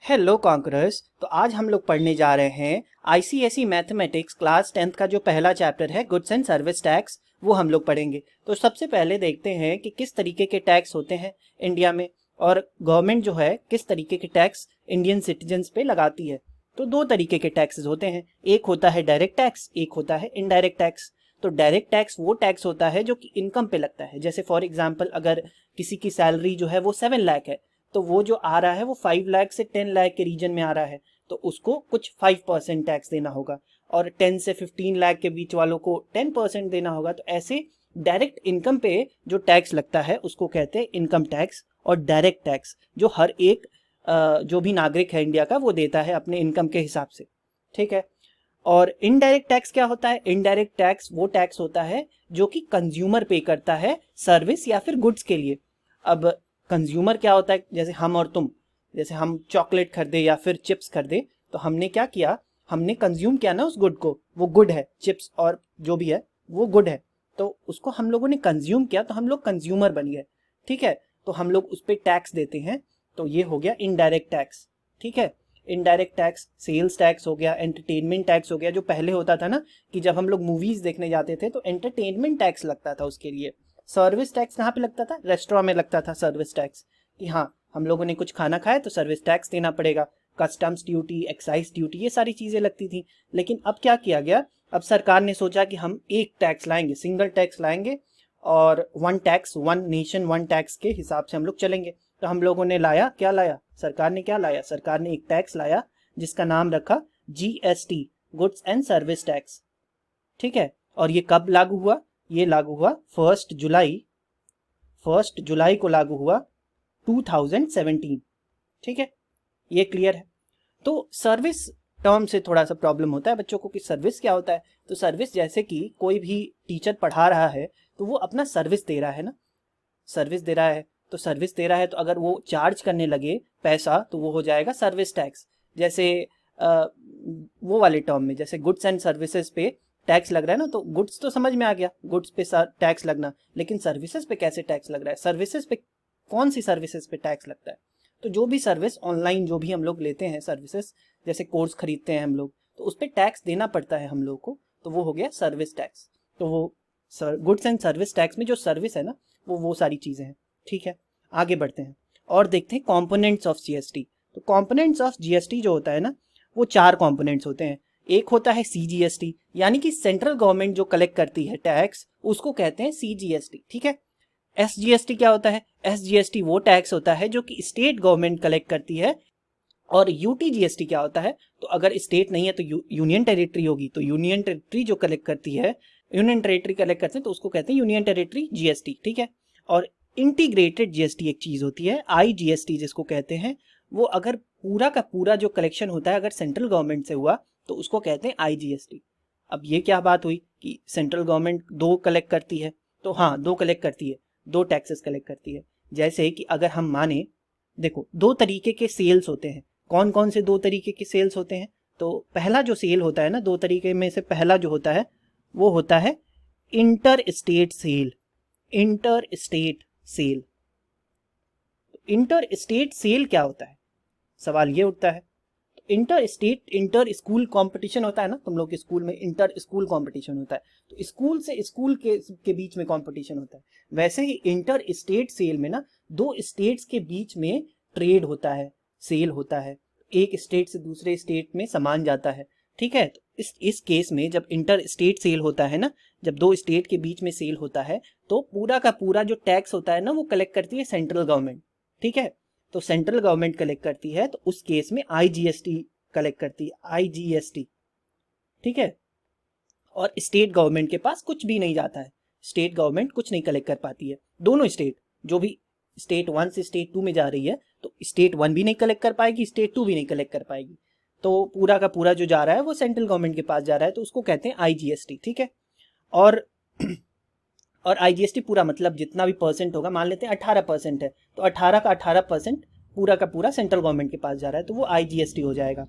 Hello conquerors. तो आज हम लोग पढ़ने जा रहे हैं आईसीएसई मैथमेटिक्स क्लास 10th का जो पहला चैप्टर है गुड्स एंड सर्विस टैक्स, वो हम लोग पढ़ेंगे। तो सबसे पहले देखते हैं कि किस तरीके के टैक्स होते हैं इंडिया में, और गवर्नमेंट जो है किस तरीके के टैक्स इंडियन सिटीजन्स पे लगाती है। तो दो तरीके के टैक्सेस होते हैं, एक होता है डायरेक्ट टैक्स, एक होता है इनडायरेक्ट टैक्स। तो डायरेक्ट टैक्स वो टैक्स होता है जो कि इनकम पे लगता है। जैसे फॉर एग्जाम्पल अगर किसी की सैलरी जो है वो 7 लाख है, तो वो जो आ रहा है वो 5 लाख से 10 लाख के रीजन में आ रहा है, तो उसको कुछ 5% टैक्स देना होगा, और 10 से 15 लाख के बीच वालों को 10% देना होगा। तो ऐसे डायरेक्ट इनकम पे जो टैक्स लगता है उसको कहते हैं इनकम टैक्स। और डायरेक्ट टैक्स जो हर एक जो भी नागरिक है इंडिया का वो देता है अपने इनकम के हिसाब से, ठीक है। और इनडायरेक्ट टैक्स क्या होता है? इनडायरेक्ट टैक्स वो टैक्स होता है जो कि कंज्यूमर पे करता है सर्विस या फिर गुड्स के लिए। अब कंज्यूमर क्या होता है? जैसे हम और तुम, जैसे हम चॉकलेट खरीदे या फिर चिप्स खरीदे, तो हमने क्या किया, हमने कंज्यूम किया ना उस गुड को। वो गुड है, चिप्स और जो भी है वो गुड है, तो उसको हम लोगों ने कंज्यूम किया, तो हम लोग कंज्यूमर बन गए, ठीक है। तो हम लोग उस पर टैक्स देते हैं, तो ये हो गया इनडायरेक्ट टैक्स, ठीक है। इनडायरेक्ट टैक्स सेल्स टैक्स हो गया, एंटरटेनमेंट टैक्स हो गया। जो पहले होता था ना कि जब हम लोग मूवीज देखने जाते थे तो एंटरटेनमेंट टैक्स लगता था उसके लिए। सर्विस टैक्स कहाँ पे लगता था? रेस्टोरेंट में लगता था सर्विस टैक्स, कि हाँ हम लोगों ने कुछ खाना खाया तो सर्विस टैक्स देना पड़ेगा। कस्टम्स ड्यूटी, एक्साइज ड्यूटी, ये सारी चीजें लगती थी। लेकिन अब क्या किया गया, अब सरकार ने सोचा कि हम एक टैक्स लाएंगे, सिंगल टैक्स लाएंगे, और one tax one nation one tax के हिसाब से हम लोग चलेंगे। तो हम लोगों ने लाया, क्या लाया सरकार ने? क्या लाया? सरकार ने एक टैक्स लाया जिसका नाम रखा GST, goods and service tax, ठीक है। और ये कब लागू हुआ? ये लागू हुआ 1 जुलाई को लागू हुआ 2017, ठीक है। ये क्लियर है। तो सर्विस टर्म से थोड़ा सा प्रॉब्लम होता है बच्चों को कि सर्विस क्या होता है। तो सर्विस जैसे कि कोई भी टीचर पढ़ा रहा है तो वो अपना सर्विस दे रहा है ना, सर्विस दे रहा है। तो सर्विस दे रहा है, तो अगर वो चार्ज करने लगे पैसा तो वो हो जाएगा सर्विस टैक्स। जैसे वो वाले टर्म में, जैसे गुड्स एंड सर्विसेज पे टैक्स लग रहा है ना, तो गुड्स तो समझ में आ गया, गुड्स पे टैक्स लगना, लेकिन सर्विसेज पे कैसे टैक्स लग रहा है? सर्विसेज पे कौन सी सर्विसेज पे टैक्स लगता है? तो जो भी सर्विस ऑनलाइन जो भी हम लोग लेते हैं सर्विसेज, जैसे कोर्स खरीदते हैं हम लोग, तो उस पर टैक्स देना पड़ता है हम लोग को, तो वो हो गया सर्विस टैक्स। तो वो गुड्स एंड सर्विस टैक्स में जो सर्विस है ना, वो सारी चीज़ें हैं, ठीक है। आगे बढ़ते हैं और देखते हैं कॉम्पोनेंट्स ऑफ जीएसटी। तो कॉम्पोनेंट्स ऑफ जीएसटी जो होता है ना, वो 4 कॉम्पोनेंट्स होते हैं। एक होता है सीजीएसटी, यानी कि सेंट्रल गवर्नमेंट जो कलेक्ट करती है टैक्स, उसको कहते हैं सीजीएसटी, ठीक है। एसजीएसटी क्या होता है? एसजीएसटी वो टैक्स होता है जो कि स्टेट गवर्नमेंट कलेक्ट करती है। और यूटीजीएसटी क्या होता है? तो अगर स्टेट नहीं है तो यूनियन टेरिटरी होगी, तो यूनियन टेरिटरी जो कलेक्ट करती है, यूनियन टेरिटरी कलेक्ट करते हैं, तो उसको कहते हैं यूनियन टेरिटरी जीएसटी, ठीक है। और इंटीग्रेटेड जीएसटी एक चीज होती है, आईजीएसटी जिसको कहते हैं। वो अगर पूरा का पूरा जो कलेक्शन होता है अगर सेंट्रल गवर्नमेंट से हुआ तो उसको कहते हैं आईजीएसटी। अब ये क्या बात हुई कि सेंट्रल गवर्नमेंट दो कलेक्ट करती है? तो हाँ, दो कलेक्ट करती है, दो टैक्सेस कलेक्ट करती है। जैसे कि अगर हम माने, देखो दो तरीके के सेल्स होते हैं। कौन कौन से दो तरीके के सेल्स होते हैं? तो पहला जो सेल होता है ना, दो तरीके में से पहला जो होता है वो होता है inter state sale. Inter state sale, inter state sale क्या होता है? सवाल ये उठता है। तो inter state, inter school competition होता है ना, तुम लोग के स्कूल में इंटर स्कूल कंपटीशन होता है, तो स्कूल से स्कूल के बीच में कंपटीशन होता है। वैसे ही इंटर स्टेट सेल में ना, दो स्टेट्स के बीच में ट्रेड होता है, सेल होता है, एक स्टेट से दूसरे स्टेट में सामान जाता है, ठीक है। तो इस केस में जब इंटर स्टेट सेल होता है ना, जब दो स्टेट के बीच में सेल होता है, तो पूरा का पूरा जो टैक्स होता है ना वो कलेक्ट करती है सेंट्रल गवर्नमेंट, ठीक है। तो सेंट्रल गवर्नमेंट कलेक्ट करती है, तो उस केस में आईजीएसटी कलेक्ट करती है, आईजीएसटी, ठीक है। और स्टेट गवर्नमेंट के पास कुछ भी नहीं जाता है, स्टेट गवर्नमेंट कुछ नहीं कलेक्ट कर पाती है। दोनों स्टेट, जो भी स्टेट 1 से स्टेट 2 में जा रही है, तो स्टेट 1 भी नहीं कलेक्ट कर पाएगी, स्टेट 2 भी नहीं कलेक्ट कर पाएगी। तो पूरा का पूरा जो जा रहा है वो सेंट्रल गवर्नमेंट के पास जा रहा है, तो उसको कहते हैं आईजीएसटी, ठीक है। और और आईजीएसटी पूरा मतलब जितना भी परसेंट होगा, मान लेते हैं 18% है, तो 18 का 18% पूरा का पूरा सेंट्रल गवर्नमेंट के पास जा रहा है, तो वो आईजीएसटी हो जाएगा।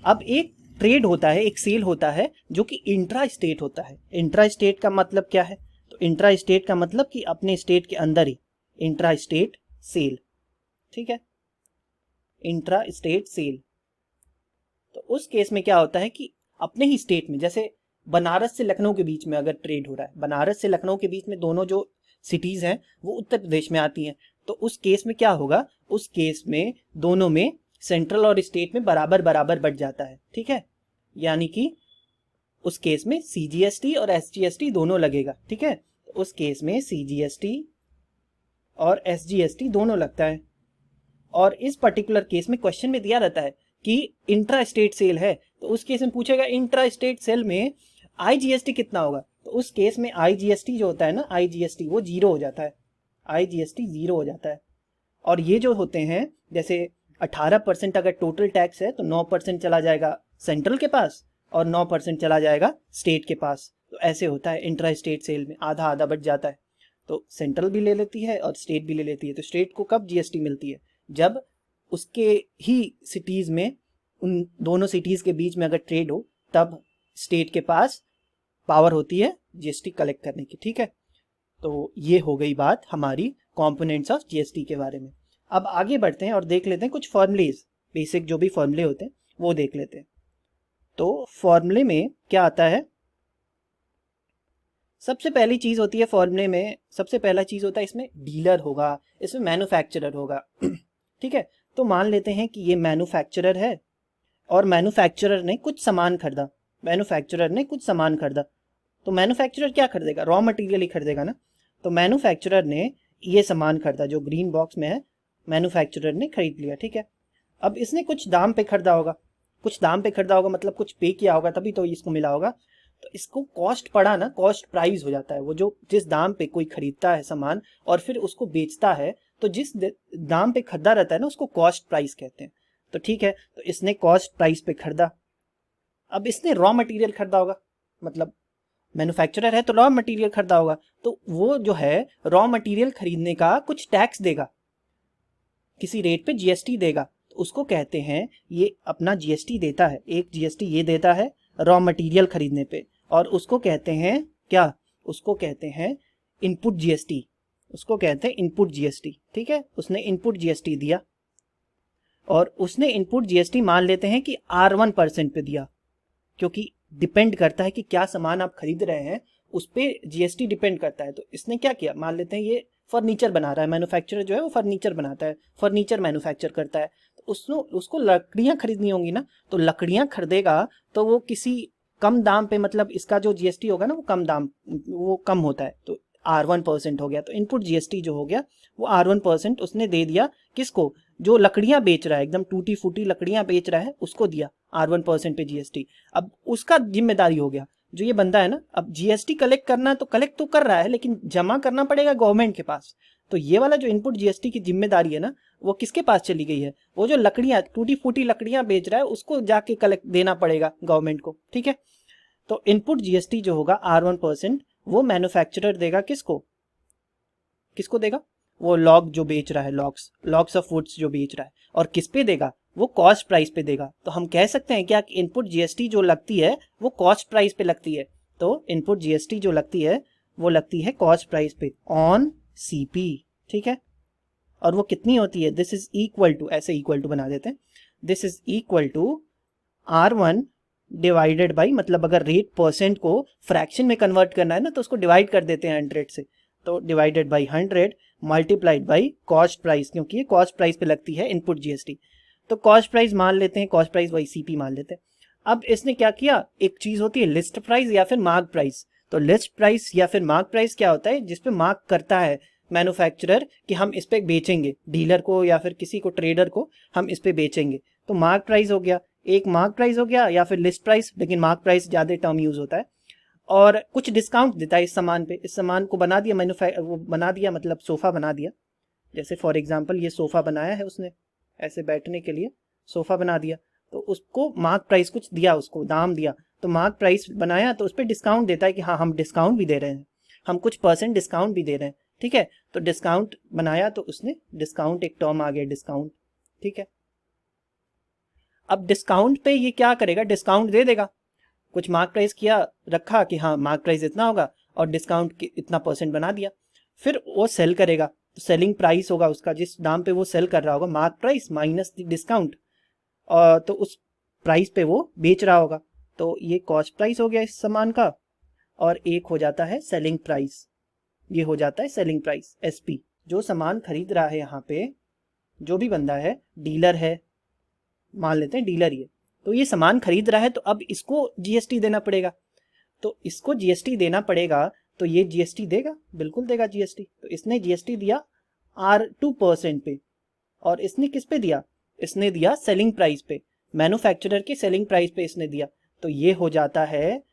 अब एक ट्रेड होता है, एक सेल होता है जो कि इंट्रा स्टेट होता है। इंट्रा स्टेट का मतलब क्या है? तो इंट्रा स्टेट का मतलब कि अपने स्टेट के अंदर ही, इंट्रा स्टेट सेल, ठीक है। Intra state sale. तो उस केस में क्या होता है कि अपने ही स्टेट में, जैसे बनारस से लखनऊ के बीच में अगर ट्रेड हो रहा है, बनारस से लखनऊ के बीच में दोनों जो सिटीज हैं वो उत्तर प्रदेश में आती हैं, तो उस केस में क्या होगा, उस केस में दोनों में सेंट्रल और स्टेट में बराबर बराबर बढ़ जाता है, ठीक है। यानी कि उस केस में CGST और SGST दोनों लगेगा, ठीक है। तो उस केस में CGST और SGST दोनों लगता है। और इस पर्टिकुलर केस में क्वेश्चन में दिया रहता है कि इंट्रा स्टेट सेल है, तो उस केस में पूछेगा इंट्रा स्टेट सेल में IGST कितना होगा। तो उस केस में IGST जो होता है ना, IGST वो 0 हो जाता है, IGST 0 हो जाता है। और ये जो होते हैं, जैसे 18% अगर टोटल टैक्स है तो 9% चला जाएगा सेंट्रल के पास और 9% चला जाएगा स्टेट के पास। तो ऐसे होता है इंट्रा स्टेट सेल में, आधा आधा बढ़ जाता है। तो सेंट्रल भी ले लेती है और स्टेट भी ले लेती है। तो स्टेट को कब GST मिलती है, जब उसके ही सिटीज में, उन दोनों सिटीज के बीच में अगर ट्रेड हो, तब स्टेट के पास पावर होती है GST कलेक्ट करने की, ठीक है। तो ये हो गई बात हमारी कंपोनेंट्स ऑफ GST के बारे में। अब आगे बढ़ते हैं और देख लेते हैं कुछ फॉर्मूलेज, बेसिक जो भी फॉर्मूले होते हैं वो देख लेते हैं। तो फॉर्मूले में क्या आता है, सबसे पहली चीज होती है फॉर्मूले में, सबसे पहला चीज होता है इसमें डीलर होगा, इसमें मैन्युफैक्चरर होगा ठीक है। तो मान लेते हैं कि ये मैन्युफैक्चरर है और मैन्युफैक्चरर ने कुछ सामान खरीदा, मैन्युफैक्चरर ने कुछ सामान खरीदा। तो मैन्युफैक्चरर क्या खरीदेगा, रॉ मटेरियल ही खरीदेगा ना। तो मैन्युफैक्चरर ने ये सामान खरीदा जो ग्रीन बॉक्स में है, मैन्युफैक्चरर ने खरीद लिया, ठीक है। अब इसने कुछ दाम पे खरीदा होगा, कुछ दाम पे खरीदा होगा मतलब कुछ पे किया होगा तभी तो इसको मिला होगा। तो इसको कॉस्ट पड़ा ना, कॉस्ट प्राइस हो जाता है। वो जो जिस दाम पे कोई खरीदता है सामान और फिर उसको बेचता है, तो जिस दाम पे खरीदा रहता है ना उसको कॉस्ट प्राइस कहते हैं। तो ठीक है, तो इसने कॉस्ट प्राइस पे खरीदा। अब इसने रॉ मटेरियल खरीदा होगा, मतलब मैन्युफैक्चरर है तो रॉ मटेरियल खरीदा होगा, तो वो जो है रॉ मटेरियल खरीदने का कुछ टैक्स देगा, किसी रेट पे GST देगा। तो उसको कहते हैं, ये अपना GST देता है, एक GST ये देता है रॉ मटेरियल खरीदने पे, और उसको कहते हैं क्या, उसको कहते हैं इनपुट GST, उसको कहते हैं इनपुट GST, ठीक है। उसने इनपुट GST दिया और उसने इनपुट GST मान लेते हैं कि R1% पे दिया, क्योंकि डिपेंड करता है कि क्या सामान आप खरीद रहे हैं उस पर GST डिपेंड करता है। तो इसने क्या किया, मान लेते हैं ये फर्नीचर बना रहा है, मैन्युफैक्चरर जो है वो फर्नीचर बनाता है, फर्नीचर मैन्युफैक्चर करता है। तो उसको लकड़ियां खरीदनी होंगी ना, तो लकड़ियां खरीदेगा तो वो किसी कम दाम पे, मतलब इसका जो GST होगा ना वो कम दाम, वो कम होता है, तो R1% हो गया। तो इनपुट GST जो हो गया वो R1% उसने दे दिया किसको, जो लकड़ियां बेच रहा है, एकदम टूटी फूटी लकड़ियां बेच रहा है उसको दिया R1% पे GST। अब उसका जिम्मेदारी हो गया, जो ये बंदा है ना, अब GST कलेक्ट करना तो कलेक्ट तो कर रहा है लेकिन जमा करना पड़ेगा गवर्नमेंट के पास। तो ये वाला जो इनपुट GST की जिम्मेदारी है ना, वो किसके पास चली गई है, वो जो लकड़ियां टूटी फूटी लकड़ियां बेच रहा है उसको जाके कलेक्ट देना पड़ेगा गवर्नमेंट को, ठीक है। तो इनपुट GST जो होगा R1% वो मैन्युफैक्चरर देगा किसको, किसको देगा, वो लॉग जो बेच रहा है, लॉग्स ऑफ वुड्स जो बेच रहा है, और किस पे देगा, वो कॉस्ट प्राइस पे देगा। तो हम कह सकते हैं क्या कि इनपुट GST जो लगती है वो कॉस्ट प्राइस पे लगती है। तो इनपुट GST जो लगती है वो लगती है कॉस्ट प्राइस पे ऑन CP, ठीक है। और वो कितनी होती है, दिस इज इक्वल टू, ऐसे इक्वल टू बना देते हैं, this is equal to R1 divided by, मतलब अगर रेट परसेंट को फ्रैक्शन में कन्वर्ट करना है ना तो उसको डिवाइड कर देते हैं 100 से, तो divided by 100 multiplied by cost price, क्योंकि ये कॉस्ट प्राइस पे लगती है इनपुट GST। तो कॉस्ट प्राइस मान लेते हैं, कॉस्ट प्राइस बाई CP मान लेते हैं। अब इसने क्या किया, एक चीज होती है लिस्ट प्राइस या फिर मार्क प्राइस। तो लिस्ट प्राइस या फिर मार्क प्राइस क्या होता है, जिसपे मार्क करता है मैन्युफैक्चरर कि हम इस पे बेचेंगे, डीलर को या फिर किसी को ट्रेडर को हम इस पे बेचेंगे। तो मार्क प्राइस हो गया, एक मार्क प्राइस हो गया या फिर लिस्ट प्राइस, लेकिन मार्क प्राइस ज्यादा टर्म यूज होता है। और कुछ डिस्काउंट देता है इस सामान पे, इस सामान को बना दिया वो बना दिया, मतलब सोफा बना दिया, जैसे फॉर एग्जांपल ये सोफा बनाया है उसने, ऐसे बैठने के लिए सोफा बना दिया, तो उसको मार्क प्राइस कुछ दिया, उसको दाम दिया, तो मार्क प्राइस बनाया तो उस पर डिस्काउंट देता है कि हाँ हम डिस्काउंट भी दे रहे हैं, हम कुछ % डिस्काउंट भी दे रहे हैं, ठीक है। तो डिस्काउंट बनाया तो उसने डिस्काउंट, एक टर्म आ गया डिस्काउंट, ठीक है। अब डिस्काउंट पे ये क्या करेगा, डिस्काउंट दे देगा, कुछ मार्क प्राइस किया रखा कि हाँ मार्क प्राइस इतना होगा और डिस्काउंट इतना % बना दिया, फिर वो सेल करेगा, तो सेलिंग प्राइस होगा उसका, जिस दाम पे वो सेल कर रहा होगा, मार्क प्राइस माइनस डिस्काउंट, और तो उस प्राइस पे वो बेच रहा होगा। तो ये कॉस्ट प्राइस हो गया इस सामान का, और एक हो जाता है सेलिंग प्राइस, ये हो जाता है सेलिंग प्राइस एसपी। जो सामान खरीद रहा है यहाँ पे जो भी बंदा है, डीलर है, मान लेते हैं डीलर ये, तो ये सामान खरीद रहा है, तो अब इसको जीएसटी देना पड़ेगा, तो इसको जीएसटी देना पड़ेगा, तो ये जीएसटी देगा, बिल्कुल देगा जीएसटी। तो इसने जीएसटी दिया R2% पे, और इसने किस पे दिया, इसने दिया सेलिंग प्राइस पे, मैन्युफैक्चरर के सेलिंग प्राइस पे इसने दिया। तो ये हो जाता है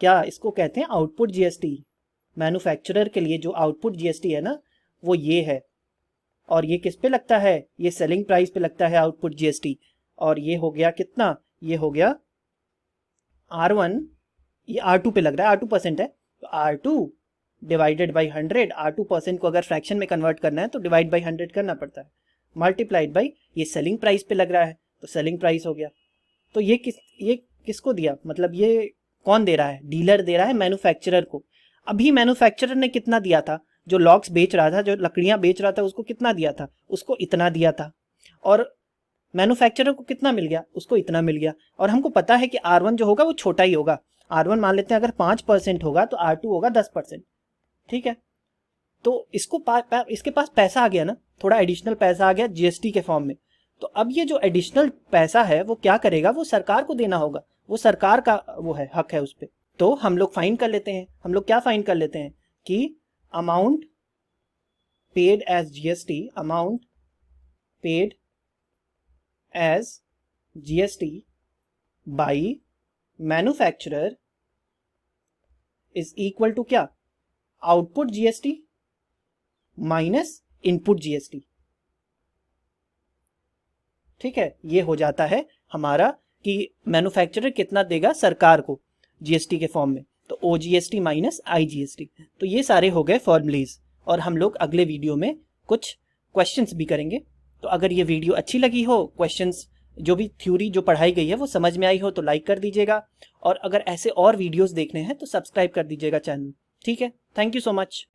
क्या, इसको कहते हैं आउटपुट जीएसटी। मैन्युफैक्चरर के लिए जो आउटपुट जीएसटी है ना, वो ये है, और ये किस पे लगता है, ये सेलिंग प्राइस पे लगता है आउटपुट जीएसटी। और ये हो गया कितना, ये हो गया R1, ये R2 पे लग रहा है, R2% है, तो R2 डिवाइडेड बाई 100, R2% को अगर फ्रैक्शन में कन्वर्ट करना है तो डिवाइड बाई 100 करना पड़ता है, मल्टीप्लाइड बाई ये सेलिंग प्राइस पे लग रहा है, तो सेलिंग प्राइस हो गया। तो ये किसको दिया, मतलब ये कौन दे रहा है, डीलर दे रहा है मैन्युफैक्चरर को। अभी मैन्युफैक्चरर ने कितना दिया था, जो लॉक्स बेच रहा था, जो लकड़ियां बेच रहा था, उसको कितना दिया था, उसको इतना दिया था, और मैन्युफैक्चरर को कितना मिल गया, उसको इतना मिल गया। और हमको पता है कि R1 जो होगा वो छोटा ही होगा, R1 मान लेते हैं अगर 5% होगा तो R2 होगा 10%, ठीक है। तो इसको इसके पास पैसा आ गया ना, थोड़ा एडिशनल पैसा आ गया जीएसटी के फॉर्म में। तो अब ये जो एडिशनल पैसा है वो क्या करेगा, वो सरकार को देना होगा, वो सरकार का वो है, हक है उस पर। तो हम लोग फाइन कर लेते हैं, हम लोग क्या फाइन कर लेते हैं कि amount paid as GST, amount paid as GST by manufacturer is equal to क्या, output GST minus input GST, ठीक है। ये हो जाता है हमारा कि मैन्युफैक्चरर कितना देगा सरकार को जीएसटी के फॉर्म में, तो ओजीएसटी माइनस आईजीएसटी। तो ये सारे हो गए फॉर्मूलेज, और हम लोग अगले वीडियो में कुछ क्वेश्चंस भी करेंगे। तो अगर ये वीडियो अच्छी लगी हो, क्वेश्चंस जो भी थ्योरी जो पढ़ाई गई है वो समझ में आई हो, तो लाइक कर दीजिएगा, और अगर ऐसे और वीडियोस देखने हैं तो सब्सक्राइब कर दीजिएगा चैनल, ठीक है। Thank you so much.